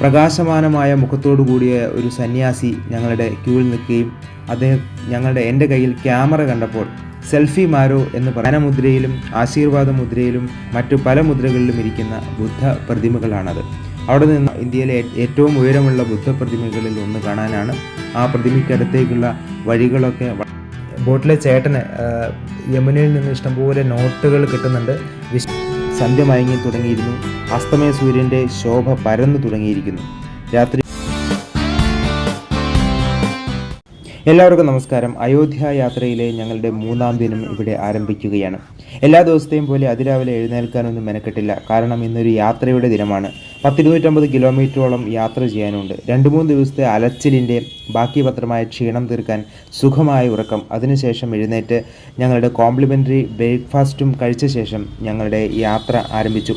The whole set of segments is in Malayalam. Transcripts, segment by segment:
പ്രകാശമാനമായ മുഖത്തോടു കൂടിയ ഒരു സന്യാസി ഞങ്ങളുടെ ക്യൂവിൽ നിൽക്കുകയും എൻ്റെ കയ്യിൽ ക്യാമറ കണ്ടപ്പോൾ സെൽഫി മാരോ എന്ന് പറയുന്ന മുദ്രയിലും ആശീർവാദ മുദ്രയിലും മറ്റു പല മുദ്രകളിലും ഇരിക്കുന്ന ബുദ്ധ പ്രതിമകളാണത്. അവിടെ നിന്ന് ഇന്ത്യയിലെ ഏറ്റവും ഉയരമുള്ള ബുദ്ധ പ്രതിമകളിൽ ഒന്ന് കാണാനാണ്. ആ പ്രതിമയ്ക്കടുത്തേക്കുള്ള വഴികളൊക്കെ ബോട്ടിലെ ചേട്ടന് യമുനയിൽ നിന്ന് ഇഷ്ടംപോലെ നോട്ടുകൾ കിട്ടുന്നുണ്ട്. സന്ധ്യ മയങ്ങി തുടങ്ങിയിരുന്നു. അസ്തമയ സൂര്യൻ്റെ ശോഭ പരന്നു തുടങ്ങിയിരിക്കുന്നു. രാത്രി. എല്ലാവർക്കും നമസ്കാരം. അയോധ്യ യാത്രയിലെ ഞങ്ങളുടെ 3-ാം ദിനം ഇവിടെ ആരംഭിക്കുകയാണ്. എല്ലാ ദിവസത്തെയും പോലെ അതിരാവിലെ എഴുന്നേൽക്കാനൊന്നും മെനക്കെട്ടില്ല. കാരണം ഇന്നൊരു യാത്രയുടെ ദിനമാണ്. 250 കിലോമീറ്ററോളം യാത്ര ചെയ്യാനുണ്ട്. 2-3 ദിവസത്തെ അലച്ചിലിൻ്റെ ബാക്കി പത്രമായ ക്ഷീണം തീർക്കാൻ സുഖമായ ഉറക്കം. അതിനുശേഷം എഴുന്നേറ്റ് ഞങ്ങളുടെ കോംപ്ലിമെൻ്ററി ബ്രേക്ക്ഫാസ്റ്റും കഴിച്ച ശേഷം ഞങ്ങളുടെ യാത്ര ആരംഭിച്ചു.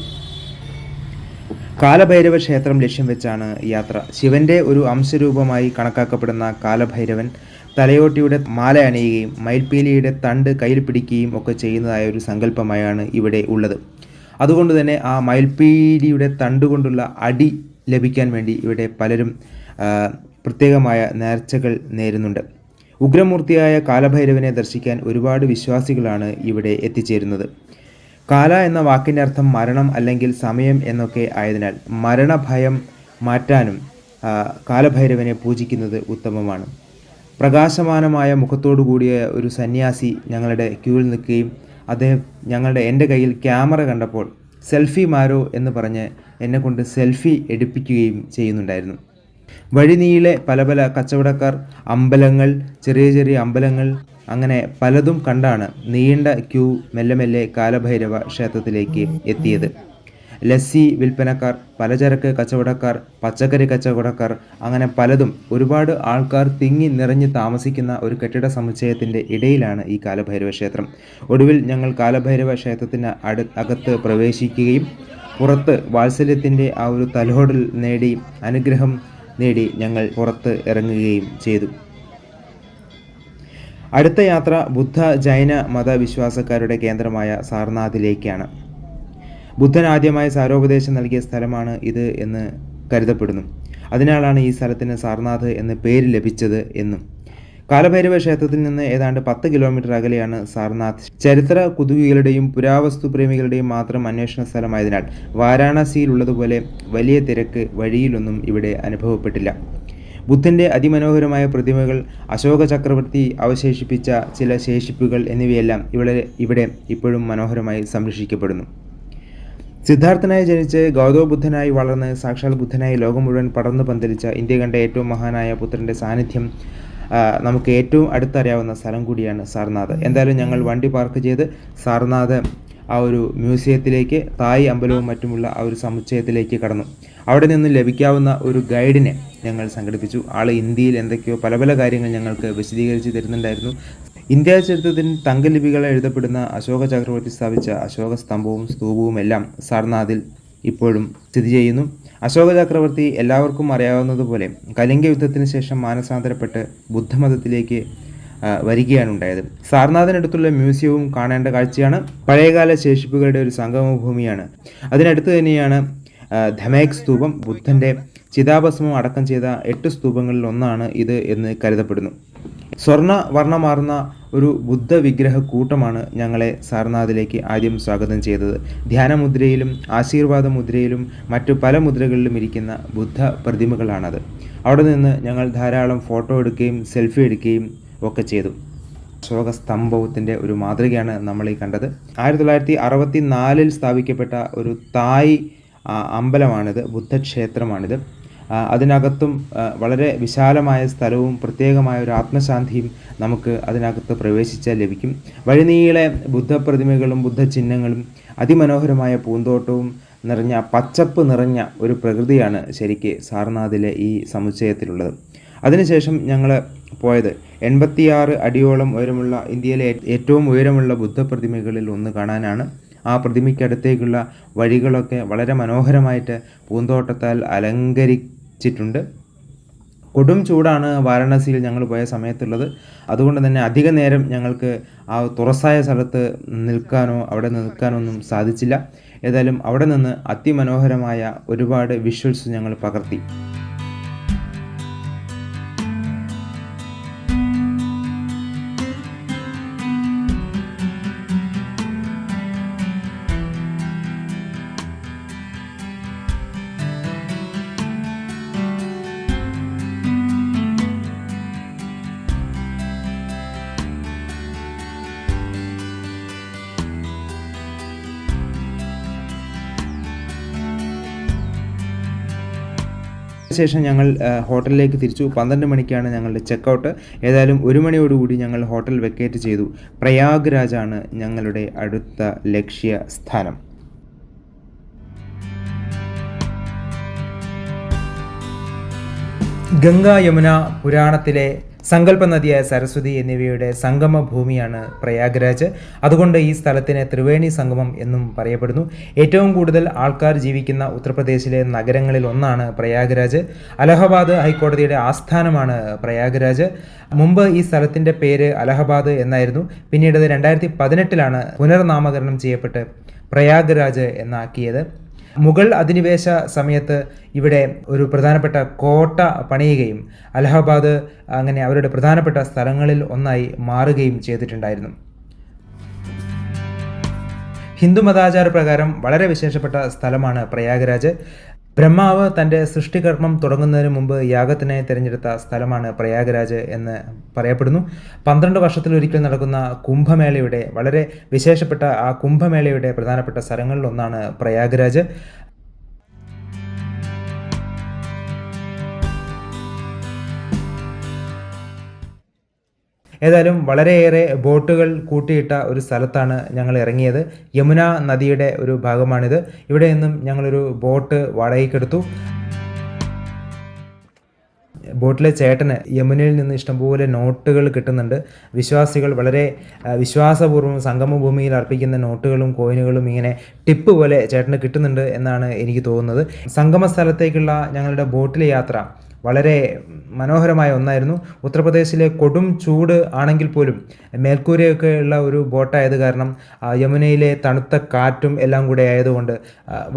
കാലഭൈരവ ക്ഷേത്രം ലക്ഷ്യം വെച്ചാണ് യാത്ര. ശിവൻ്റെ ഒരു അംശരൂപമായി കണക്കാക്കപ്പെടുന്ന കാലഭൈരവൻ തലയോട്ടിയുടെ മാല അണിയുകയും മയിൽപ്പീലിയുടെ തണ്ട് കയ്യിൽ പിടിക്കുകയും ഒക്കെ ചെയ്യുന്നതായ ഒരു സങ്കല്പമായാണ് ഇവിടെ ഉള്ളത്. അതുകൊണ്ട് തന്നെ ആ മയിൽപ്പീലിയുടെ തണ്ടുകൊണ്ടുള്ള അടി ലഭിക്കാൻ വേണ്ടി ഇവിടെ പലരും പ്രത്യേകമായ നേർച്ചകൾ നേരുന്നുണ്ട്. ഉഗ്രമൂർത്തിയായ കാലഭൈരവനെ ദർശിക്കാൻ ഒരുപാട് വിശ്വാസികളാണ് ഇവിടെ എത്തിച്ചേരുന്നത്. കാല എന്ന വാക്കിൻ്റെ അർത്ഥം മരണം അല്ലെങ്കിൽ സമയം എന്നൊക്കെ ആയതിനാൽ മരണഭയം മാറ്റാനും കാലഭൈരവനെ പൂജിക്കുന്നത് ഉത്തമമാണ്. പ്രകാശമാനമായ മുഖത്തോടു കൂടിയ ഒരു സന്യാസി ഞങ്ങളുടെ ക്യൂവിൽ നിൽക്കുകയും എൻ്റെ കയ്യിൽ ക്യാമറ കണ്ടപ്പോൾ സെൽഫി മാരോ എന്ന് പറഞ്ഞ് എന്നെക്കൊണ്ട് സെൽഫി എടുപ്പിക്കുകയും ചെയ്യുന്നുണ്ടായിരുന്നു. വഴിനീളെ പല പല കച്ചവടക്കാർ, അമ്പലങ്ങൾ, ചെറിയ ചെറിയ അമ്പലങ്ങൾ, അങ്ങനെ പലതും കണ്ടാണ് നീണ്ട ക്യൂ മെല്ലെ മെല്ലെ കാലഭൈരവ ക്ഷേത്രത്തിലേക്ക് എത്തിയത്. ലസ്സി വിൽപ്പനക്കാർ, പലചരക്ക് കച്ചവടക്കാർ, പച്ചക്കറി കച്ചവടക്കാർ, അങ്ങനെ പലതും, ഒരുപാട് ആൾക്കാർ തിങ്ങി നിറഞ്ഞ് താമസിക്കുന്ന ഒരു കെട്ടിട സമുച്ചയത്തിൻ്റെ ഇടയിലാണ് ഈ കാലഭൈരവ ക്ഷേത്രം. ഒടുവിൽ ഞങ്ങൾ കാലഭൈരവ ക്ഷേത്രത്തിന് അകത്ത് പ്രവേശിക്കുകയും പുറത്ത് വാത്സല്യത്തിൻ്റെ ആ ഒരു തലോടൽ നേടി, അനുഗ്രഹം നേടി ഞങ്ങൾ പുറത്ത് ഇറങ്ങുകയും ചെയ്തു. അടുത്ത യാത്ര ബുദ്ധ ജൈന മതവിശ്വാസക്കാരുടെ കേന്ദ്രമായ സാർനാഥിലേക്കാണ്. ബുദ്ധൻ ആദ്യമായി സാരോപദേശം നൽകിയ സ്ഥലമാണ് ഇത് എന്ന് കരുതപ്പെടുന്നു. അതിനാലാണ് ഈ സ്ഥലത്തിന് സാർനാഥ് എന്ന പേര് ലഭിച്ചത് എന്നും. കാലഭൈരവ ക്ഷേത്രത്തിൽ നിന്ന് ഏതാണ്ട് 10 കിലോമീറ്റർ അകലെയാണ് സാർനാഥ്. ചരിത്ര കുതുകികളുടെയും പുരാവസ്തു പ്രേമികളുടെയും മാത്രം അന്വേഷണ സ്ഥലമായതിനാൽ വാരാണസിയിലുള്ളതുപോലെ വലിയ തിരക്ക് വഴിയിലൊന്നും ഇവിടെ അനുഭവപ്പെട്ടില്ല. ബുദ്ധൻ്റെ അതിമനോഹരമായ പ്രതിമകൾ, അശോക ചക്രവർത്തി അവശേഷിപ്പിച്ച ചില ശേഷിപ്പുകൾ എന്നിവയെല്ലാം ഇവിടെ ഇപ്പോഴും മനോഹരമായി സംരക്ഷിക്കപ്പെടുന്നു. സിദ്ധാർത്ഥനായി ജനിച്ച് ഗൗതമ ബുദ്ധനായി വളർന്ന് സാക്ഷാൽ ബുദ്ധനായി ലോകം മുഴുവൻ പടർന്നു പന്തലിച്ച ഇന്ത്യ കണ്ട ഏറ്റവും മഹാനായ പുത്രൻ്റെ സാന്നിധ്യം നമുക്ക് ഏറ്റവും അടുത്തറിയാവുന്ന സ്ഥലം കൂടിയാണ് സാർനാഥ്. എന്തായാലും ഞങ്ങൾ വണ്ടി പാർക്ക് ചെയ്ത് സാർനാഥ് ആ ഒരു മ്യൂസിയത്തിലേക്ക്, തായ് അമ്പലവും മറ്റുമുള്ള ആ ഒരു സമുച്ചയത്തിലേക്ക് കടന്നു. അവിടെ നിന്ന് ലഭിക്കാവുന്ന ഒരു ഗൈഡിനെ ഞങ്ങൾ സംഘടിപ്പിച്ചു. ആൾ ഇന്ത്യയിൽ എന്തൊക്കെയോ പല പല കാര്യങ്ങൾ ഞങ്ങൾക്ക് വിശദീകരിച്ച് തരുന്നുണ്ടായിരുന്നു. ഇന്ത്യ ചരിത്രത്തിൽ തങ്കലിപികൾ എഴുതപ്പെടുന്ന അശോക ചക്രവർത്തി സ്ഥാപിച്ച അശോക സ്തംഭവും സ്തൂപവും എല്ലാം സാർനാഥിൽ ഇപ്പോഴും സ്ഥിതി ചെയ്യുന്നു. അശോക ചക്രവർത്തി എല്ലാവർക്കും അറിയാവുന്നതുപോലെ കലിംഗ യുദ്ധത്തിന് ശേഷം മാനസാന്തരപ്പെട്ട് ബുദ്ധമതത്തിലേക്ക് വരികയാണ് ഉണ്ടായത്. സാർനാഥിനടുത്തുള്ള മ്യൂസിയവും കാണേണ്ട കാഴ്ചയാണ്. പഴയകാല ശേഷിപ്പുകളുടെ ഒരു സംഗമഭൂമിയാണ്. അതിനടുത്ത് തന്നെയാണ് ധമേക് സ്തൂപം. ബുദ്ധൻ്റെ ചിതാഭസ്മം അടക്കം ചെയ്ത 8 സ്തൂപങ്ങളിൽ ഒന്നാണ് ഇത് എന്ന് കരുതപ്പെടുന്നു. സ്വർണ്ണ വർണ്ണമാർന്ന ഒരു ബുദ്ധ വിഗ്രഹ കൂട്ടമാണ് ഞങ്ങളെ സാർനാഥിലേക്ക് ആദ്യം സ്വാഗതം ചെയ്തത്. ധ്യാനമുദ്രയിലും ആശീർവാദ മുദ്രയിലും മറ്റു പല മുദ്രകളിലും ഇരിക്കുന്ന ബുദ്ധ പ്രതിമകളാണത്. അവിടെ നിന്ന് ഞങ്ങൾ ധാരാളം ഫോട്ടോ എടുക്കുകയും സെൽഫി എടുക്കുകയും ഒക്കെ ചെയ്തു. അശോക സ്തംഭത്തിൻ്റെ ഒരു മാതൃകയാണ് നമ്മൾ ഈ കണ്ടത്. 1964 സ്ഥാപിക്കപ്പെട്ട ഒരു തായ് അമ്പലമാണിത്, ബുദ്ധക്ഷേത്രമാണിത്. അതിനകത്തും വളരെ വിശാലമായ സ്ഥലവും പ്രത്യേകമായ ഒരു ആത്മശാന്തിയും നമുക്ക് അതിനകത്ത് പ്രവേശിച്ചാൽ ലഭിക്കും. വഴിനീളെ ബുദ്ധപ്രതിമകളും ബുദ്ധചിഹ്നങ്ങളും അതിമനോഹരമായ പൂന്തോട്ടവും നിറഞ്ഞ പച്ചപ്പ് നിറഞ്ഞ ഒരു പ്രകൃതിയാണ് ശരിക്ക് സാർനാഥിലെ ഈ സമുച്ചയത്തിലുള്ളത്. അതിനുശേഷം ഞങ്ങൾ പോയത് 86 അടിയോളം ഉയരമുള്ള ഇന്ത്യയിലെ ഏറ്റവും ഉയരമുള്ള ബുദ്ധപ്രതിമകളിൽ ഒന്ന് കാണാനാണ്. ആ പ്രതിമയ്ക്കടുത്തേക്കുള്ള വഴികളൊക്കെ വളരെ മനോഹരമായിട്ട് പൂന്തോട്ടത്താൽ അലങ്കരിച്ചിട്ടുണ്ട്. കൊടും ചൂടാണ് വാരണാസിയിൽ ഞങ്ങൾ പോയ സമയത്തുള്ളത്. അതുകൊണ്ട് തന്നെ അധിക നേരം ഞങ്ങൾക്ക് ആ തുറസായ സ്ഥലത്ത് നിൽക്കാനോ അവിടെ നിൽക്കാനോ ഒന്നും സാധിച്ചില്ല. ഏതായാലും അവിടെ നിന്ന് അതിമനോഹരമായ ഒരുപാട് വിഷ്വൽസ് ഞങ്ങൾ പകർത്തി. ശേഷം ഞങ്ങൾ ഹോട്ടലിലേക്ക് തിരിച്ചു. 12 മണിക്കാണ് ഞങ്ങളുടെ ചെക്കൗട്ട്. ഏതായാലും 1 മണിയോടുകൂടി ഞങ്ങൾ ഹോട്ടൽ വെക്കേറ്റ് ചെയ്തു. പ്രയാഗ്രാജാണ് ഞങ്ങളുടെ അടുത്ത ലക്ഷ്യ സ്ഥാനം. ഗംഗ, യമുന, പുരാണത്തിലെ സങ്കല്പ നദിയായ സരസ്വതി എന്നിവയുടെ സംഗമ ഭൂമിയാണ് പ്രയാഗ്രാജ്. അതുകൊണ്ട് ഈ സ്ഥലത്തിന് ത്രിവേണി സംഗമം എന്നും പറയപ്പെടുന്നു. ഏറ്റവും കൂടുതൽ ആൾക്കാർ ജീവിക്കുന്ന ഉത്തർപ്രദേശിലെ നഗരങ്ങളിൽ ഒന്നാണ് പ്രയാഗ്രാജ്. അലഹബാദ് ഹൈക്കോടതിയുടെ ആസ്ഥാനമാണ് പ്രയാഗ്രാജ്. മുമ്പ് ഈ സ്ഥലത്തിൻ്റെ പേര് അലഹബാദ് എന്നായിരുന്നു. പിന്നീട് 2018 പുനർനാമകരണം ചെയ്യപ്പെട്ട് പ്രയാഗ്രാജ് എന്നാക്കിയത്. മുഗൾ അധിനിവേശ സമയത്ത് ഇവിടെ ഒരു പ്രധാനപ്പെട്ട കോട്ട പണിയുകയും അലഹബാദ് അങ്ങനെ അവരുടെ പ്രധാനപ്പെട്ട സ്ഥലങ്ങളിൽ ഒന്നായി മാറുകയും ചെയ്തിട്ടുണ്ടായിരുന്നു. ഹിന്ദു മതാചാരപ്രകാരം വളരെ വിശേഷപ്പെട്ട സ്ഥലമാണ് പ്രയാഗ്രാജ്. ബ്രഹ്മാവ് തൻ്റെ സൃഷ്ടികർമ്മം തുടങ്ങുന്നതിന് മുമ്പ് യാഗത്തിനായി തിരഞ്ഞെടുത്ത സ്ഥലമാണ് പ്രയാഗ്രാജ് എന്ന് പറയപ്പെടുന്നു. 12 വർഷത്തിലൊരിക്കൽ നടക്കുന്ന കുംഭമേളയുടെ വളരെ വിശേഷപ്പെട്ട ആ കുംഭമേളയുടെ പ്രധാനപ്പെട്ട സ്ഥലങ്ങളിലൊന്നാണ് പ്രയാഗ്രാജ്. ഏതായാലും വളരെയേറെ ബോട്ടുകൾ കൂട്ടിയിട്ട ഒരു സ്ഥലത്താണ് ഞങ്ങൾ ഇറങ്ങിയത്. യമുന നദിയുടെ ഒരു ഭാഗമാണിത്. ഇവിടെ നിന്നും ഞങ്ങളൊരു ബോട്ട് വാടകയ്ക്കെടുത്തു. ബോട്ടിലെ ചേട്ടന് യമുനയിൽ നിന്ന് ഇഷ്ടംപോലെ നോട്ടുകൾ കിട്ടുന്നുണ്ട്. വിശ്വാസികൾ വളരെ വിശ്വാസപൂർവ്വം സംഗമഭൂമിയിൽ അർപ്പിക്കുന്ന നോട്ടുകളും കോയിനുകളും ഇങ്ങനെ ടിപ്പ് പോലെ ചേട്ടന് കിട്ടുന്നുണ്ട് എന്നാണ് എനിക്ക് തോന്നുന്നത്. സംഗമ സ്ഥലത്തേക്കുള്ള ഞങ്ങളുടെ ബോട്ടിലെ യാത്ര വളരെ മനോഹരമായ ഒന്നായിരുന്നു. ഉത്തർപ്രദേശിലെ കൊടും ചൂട് ആണെങ്കിൽ പോലും മേൽക്കൂരയൊക്കെ ഉള്ള ഒരു ബോട്ടായത് കാരണം യമുനയിലെ തണുത്ത കാറ്റും എല്ലാം കൂടെ ആയതുകൊണ്ട്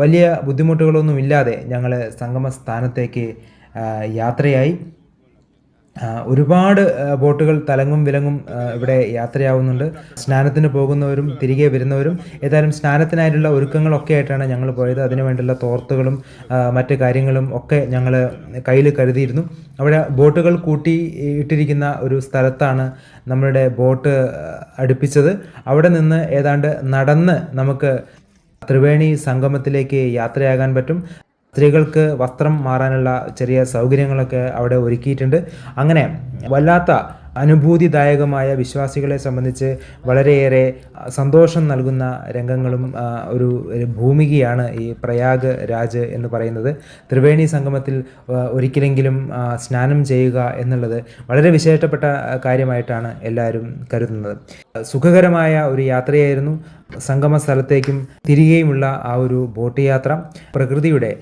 വലിയ ബുദ്ധിമുട്ടുകളൊന്നുമില്ലാതെ ഞങ്ങൾ സംഗമ സ്ഥാനത്തേക്ക് യാത്രയായി. ഒരുപാട് ബോട്ടുകൾ തലങ്ങും വിലങ്ങും ഇവിടെ യാത്രയാവുന്നുണ്ട്. സ്നാനത്തിന് പോകുന്നവരും തിരികെ വരുന്നവരും. ഏതായാലും സ്നാനത്തിനായിട്ടുള്ള ഒരുക്കങ്ങളൊക്കെ ആയിട്ടാണ് ഞങ്ങൾ പോയത്. അതിനു വേണ്ടിയുള്ള തോർത്തുകളും മറ്റ് കാര്യങ്ങളും ഒക്കെ ഞങ്ങൾ കയ്യിൽ കരുതിയിരുന്നു. അവിടെ ബോട്ടുകൾ കൂട്ടി ഇട്ടിരിക്കുന്ന ഒരു സ്ഥലത്താണ് നമ്മളുടെ ബോട്ട് അടുപ്പിച്ചത്. അവിടെ നിന്ന് ഏതാണ്ട് നടന്ന് നമുക്ക് ത്രിവേണി സംഗമത്തിലേക്ക് യാത്രയാകാൻ പറ്റും. സ്ത്രീകൾക്ക് വസ്ത്രം മാറാനുള്ള ചെറിയ സൗകര്യങ്ങളൊക്കെ അവിടെ ഒരുക്കിയിട്ടുണ്ട്. അങ്ങനെ വല്ലാത്ത അനുഭൂതിദായകമായ, വിശ്വാസികളെ സംബന്ധിച്ച് വളരെയേറെ സന്തോഷം നൽകുന്ന രംഗങ്ങളും ഒരു ഭൂമികയാണ് ഈ പ്രയാഗ് രാജ് എന്ന് പറയുന്നത്. ത്രിവേണി സംഗമത്തിൽ ഒരിക്കലെങ്കിലും സ്നാനം ചെയ്യുക എന്നുള്ളത് വളരെ വിശേഷപ്പെട്ട കാര്യമായിട്ടാണ് എല്ലാവരും കരുതുന്നത്. സുഖകരമായ ഒരു യാത്രയായിരുന്നു. സംഗമ സ്ഥലത്തേക്കും തിരികെയുമുള്ള ആ ഒരു ബോട്ട് യാത്ര പ്രകൃതിയുടെ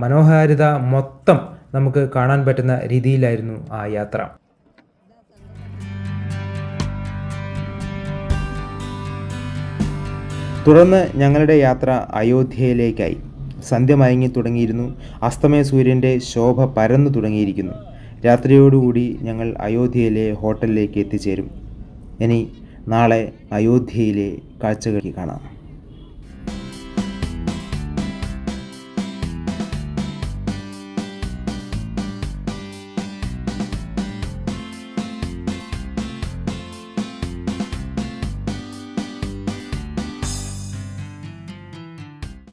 മനോഹാരിത മൊത്തം നമുക്ക് കാണാൻ പറ്റുന്ന രീതിയിലായിരുന്നു ആ യാത്ര. തുടർന്ന് ഞങ്ങളുടെ യാത്ര അയോധ്യയിലേക്കായി. സന്ധ്യ മയങ്ങി തുടങ്ങിയിരുന്നു. അസ്തമയ സൂര്യൻ്റെ ശോഭ പരന്നു തുടങ്ങിയിരിക്കുന്നു. രാത്രിയോടുകൂടി ഞങ്ങൾ അയോധ്യയിലെ ഹോട്ടലിലേക്ക് എത്തിച്ചേരും. ഇനി നാളെ അയോധ്യയിലെ കാഴ്ചകൾ കാണാം.